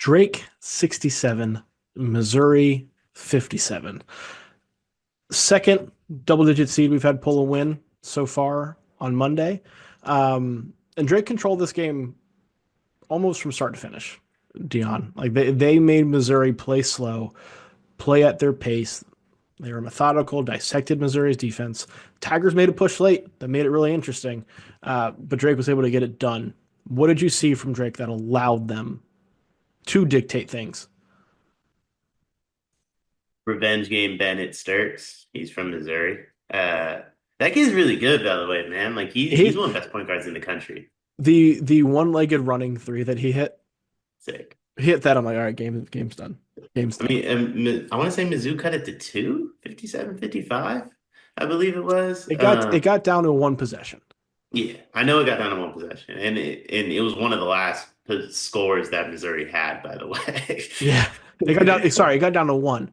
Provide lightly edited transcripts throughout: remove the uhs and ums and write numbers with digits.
Drake 67, Missouri 57. Second double digit seed we've had pull a win so far on Monday. And Drake controlled this game almost from start to finish. Dion, like they made Missouri play slow, play at their pace. They were methodical, dissected Missouri's defense. Tigers made a push late that made it really interesting, but Drake was able to get it done. What did you see from Drake that allowed them to dictate things? Revenge game Bennett Stirts. He's from Missouri. That kid's really good, by the way, man. Like he's He one of the best point guards in the country. the one-legged running three that Sick. he hit that. I'm like, all right, game's done. Game's I done. mean, I want to say Mizzou cut it to 57, 55, I believe it was. It got down to one possession. Yeah, I know it got down to one possession, and it was one of the last scores that Missouri had, by the way. Yeah, it got down. Sorry, it got down to one.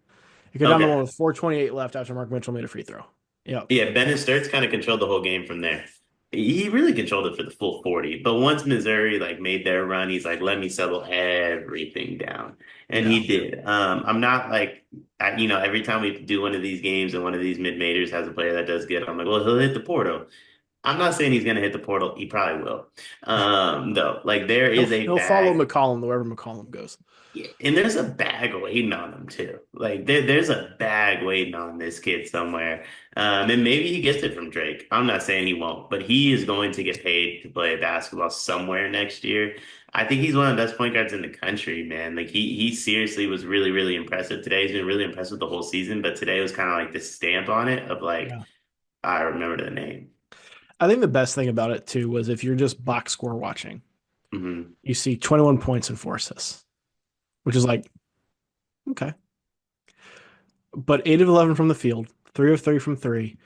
It got down to Okay. one with 4:28 left after Mark Mitchell made a free throw. Yep. Yeah, Bennett Sturts kind of controlled the whole game from there. He really controlled it for the full 40. But once Missouri like made their run, he's like, let me settle everything down. And Yeah. he did. I'm not like every time we do one of these games and one of these mid-majors has a player that does good, I'm like, well, he'll hit the portal. I'm not saying he's gonna hit the portal. He probably will. Though, like there He'll is a he'll follow bag. McCollum wherever McCollum goes. Yeah, and there's a bag waiting on him too. Like there's a bag waiting on this kid somewhere. And maybe he gets it from Drake. I'm not saying he won't, but he is going to get paid to play basketball somewhere next year. I think he's one of the best point guards in the country, man. Like he seriously was really, really impressive today. He's been really impressive the whole season, but today was kind of like the stamp on it of like, Yeah. I remember the name. I think the best thing about it too was if you're just box score watching, Hmm. you see 21 points and 4 assists, which is like okay. But 8 of 11 from the field, 3 of 3 from three.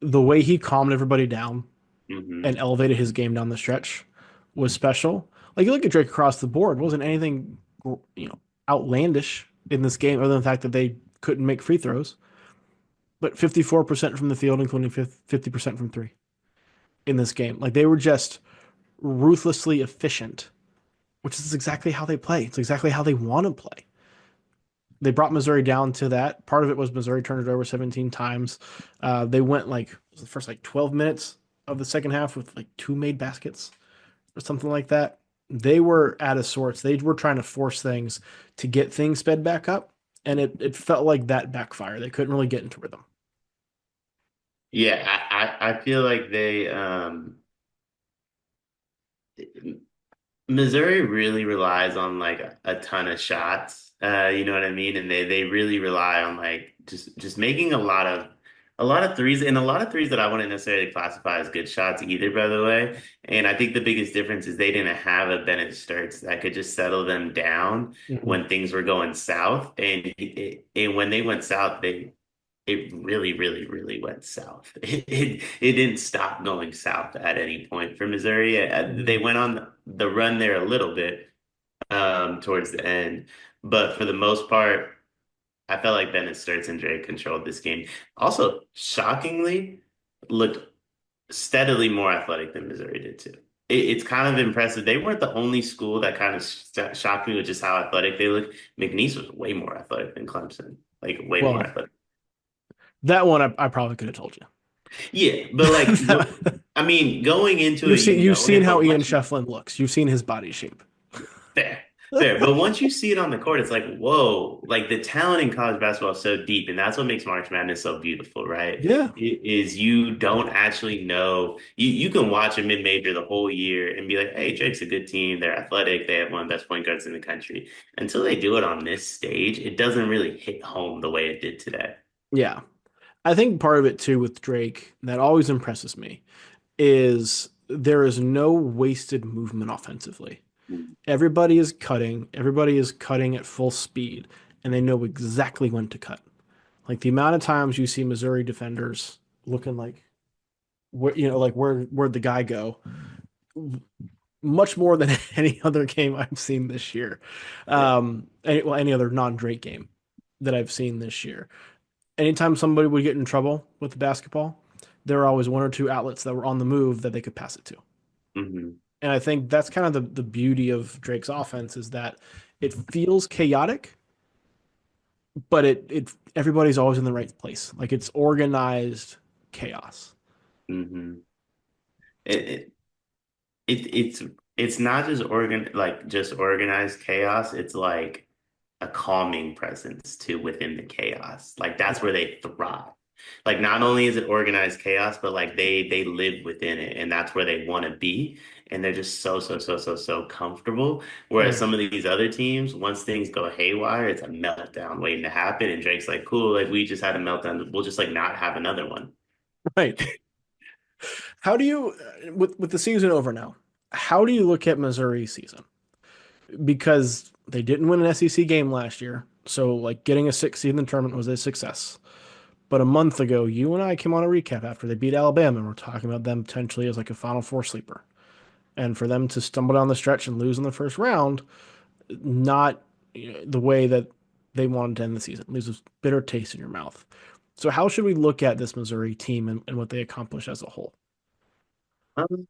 The way he calmed everybody down Hmm. and elevated his game down the stretch was special. Like you look at Drake across the board, wasn't anything outlandish in this game other than the fact that they couldn't make free throws. But 54% from the field, including 50% from three in this game. Like they were just ruthlessly efficient, which is exactly how they play. It's exactly how they want to play. They brought Missouri down to that. Part of it was Missouri turned it over 17 times. They went like the first like 12 minutes of the second half with like two made baskets or something like that. They were out of sorts. They were trying to force things to get things sped back up, and it felt like that backfire. They couldn't really get into rhythm. Yeah, I feel like Missouri really relies on like a ton of shots. You know what I mean? And they really rely on like just making a lot of threes and a lot of threes that I wouldn't necessarily classify as good shots either, by the way. And I think the biggest difference is they didn't have a Bennett Sturts that could just settle them down Mhm. when things were going south. And when they went south, it really, really, really went south. It didn't stop going south at any point for Missouri. They Mhm. went on the run there a little bit towards the end, but for the most part, I felt like Bennett Sturts and Drake controlled this game. Also, shockingly, looked steadily more athletic than Missouri did too. It's kind of impressive. They weren't the only school that kind of shocked me with just how athletic they looked. McNeese was way more athletic than Clemson, like way more Well, athletic. that one I probably could have told you. Yeah, but like, I mean, going into it, You've seen him, how but Ian once you Shefflin looks. You've seen his body shape. fair, fair, but once you see it on the court, it's like, whoa, like the talent in college basketball is so deep, and that's what makes March Madness so beautiful, right? Yeah. Is you don't actually know. You can watch a mid-major the whole year and be like, hey, Drake's a good team. They're athletic. They have one of the best point guards in the country. Until they do it on this stage, it doesn't really hit home the way it did today. Yeah. I think part of it too with Drake that always impresses me is there is no wasted movement offensively. Everybody is cutting at full speed, and they know exactly when to cut. Like the amount of times you see Missouri defenders looking like like where'd the guy go? Much more than any other game I've seen this year. Yeah. Any other non-Drake game that I've seen this year. Anytime somebody would get in trouble with the basketball, there were always one or two outlets that were on the move that they could pass it to. Hmm. And I think that's kind of the beauty of Drake's offense is that It feels chaotic, but it everybody's always in the right place. Like it's organized chaos. Hmm. It, it's it's not just just organized chaos. It's like a calming presence too within the chaos. Like that's Yeah. where they thrive. Like not only is it organized chaos, but like they live within it, and that's where they want to be. And they're just so comfortable. Whereas Mm. some of these other teams, once things go haywire, it's a meltdown waiting to happen. And Drake's like, cool, like we just had a meltdown. We'll just like not have another one. Right. How do you with the season over now? How do you look at Missouri's season? Because they didn't win an SEC game last year, so like getting a sixth seed in the tournament was a success. But a month ago, you and I came on a recap after they beat Alabama, and we're talking about them potentially as like a Final Four sleeper. And for them to stumble down the stretch and lose in the first round, not the way that they wanted to end the season, leaves a bitter taste in your mouth. So, how should we look at this Missouri team and what they accomplish as a whole? Um,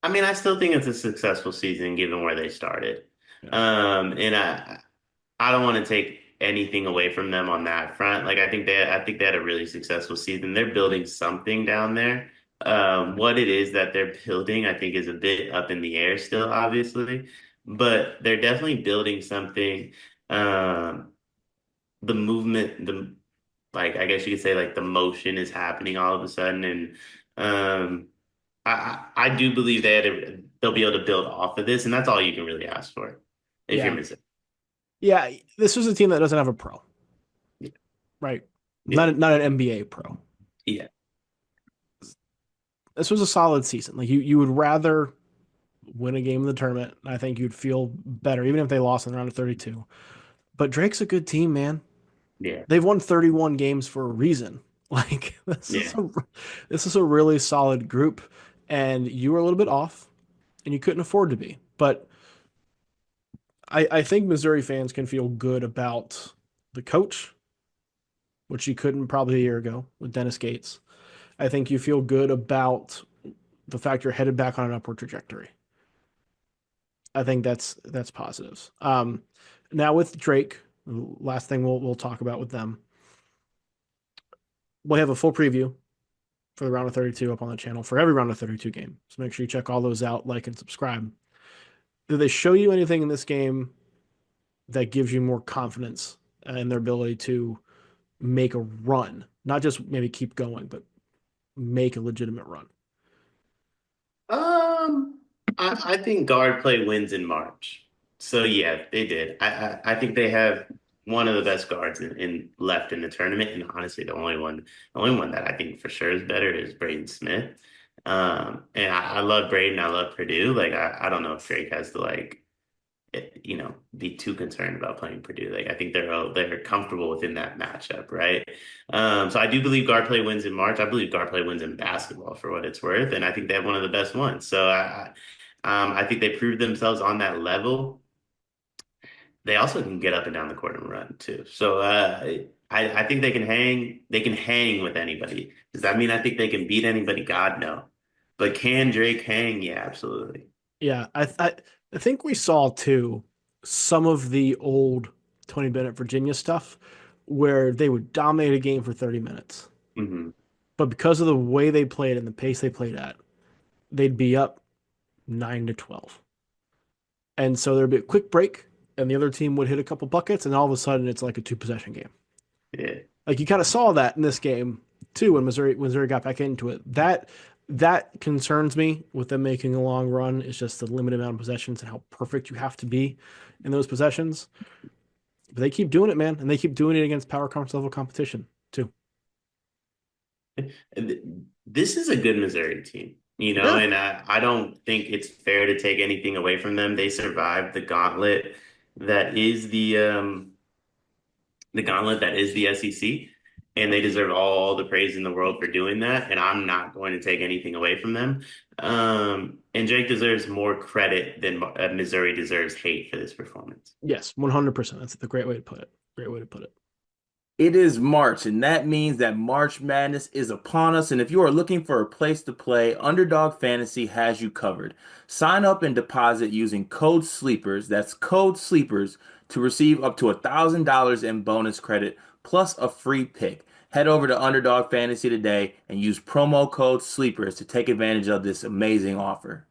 I mean, I still think it's a successful season given where they started. Yeah. And I don't want to take anything away from them on that front. Like I think they had a really successful season. They're building something down there. What it is that they're building, I think, is a bit up in the air still, obviously, but they're definitely building something. Um, the movement, the like, I guess you could say, like the motion is happening all of a sudden, and um, I do believe they'll be able to build off of this, and that's all you can really ask for if you're Yeah. missing. Yeah. This was a team that doesn't have a pro, Yeah, right? yeah, Not an NBA pro. yeah. This was a solid season. Like you would rather win a game in the tournament. I think you'd feel better, even if they lost in the round of 32. But Drake's a good team, man. Yeah. They've won 31 games for a reason. Like Yeah. this is a really solid group, and you were a little bit off, and you couldn't afford to be. But I think Missouri fans can feel good about the coach, which you couldn't probably a year ago with Dennis Gates. I think you feel good about the fact you're headed back on an upward trajectory. I think that's positives. Now with Drake, last thing we'll talk about with them, we'll have a full preview for the round of 32 up on the channel for every round of 32 game. So make sure you check all those out, like and subscribe. Did they show you anything in this game that gives you more confidence in their ability to make a run, not just maybe keep going, but make a legitimate run? Um, I think guard play wins in March. So yeah, they did. I think they have one of the best guards in left in the tournament, and honestly, the only one that I think for sure is better is Braden Smith. And I love Braden. I love Purdue. Like I don't know if Drake has to be too concerned about playing Purdue. Like I think they're comfortable within that matchup, right? So I do believe guard play wins in March. I believe guard play wins in basketball for what it's worth, and I think they have one of the best ones. So I think they proved themselves on that level. They also can get up and down the court and run too. So I think they can hang. They can hang with anybody. Does that mean I think they can beat anybody? God no. But can Drake hang? Yeah, absolutely. Yeah, I think we saw too some of the old Tony Bennett Virginia stuff where they would dominate a game for 30 minutes. Hmm. But because of the way they played and the pace they played at, they'd be up 9 to 12. And so there'd be a quick break, and the other team would hit a couple buckets, and all of a sudden it's like a two possession game. Yeah. Like you kind of saw that in this game too when Missouri got back into it. That concerns me with them making a long run. It's just the limited amount of possessions and how perfect you have to be in those possessions. But they keep doing it, man, and they keep doing it against power conference level competition too. This is a good Missouri team, Yeah. and I don't think it's fair to take anything away from them. They survived that is the gauntlet that is the SEC, and they deserve all the praise in the world for doing that. And I'm not going to take anything away from them. And Jake deserves more credit than Missouri deserves hate for this performance. Yes, 100%. That's the great way to put it. Great way to put it. It is March, and that means that March Madness is upon us. And if you are looking for a place to play, Underdog Fantasy has you covered. Sign up and deposit using code SLEEPERS, that's code SLEEPERS, to receive up to $1,000 in bonus credit plus a free pick. Head over to Underdog Fantasy today and use promo code SLEEPERS to take advantage of this amazing offer.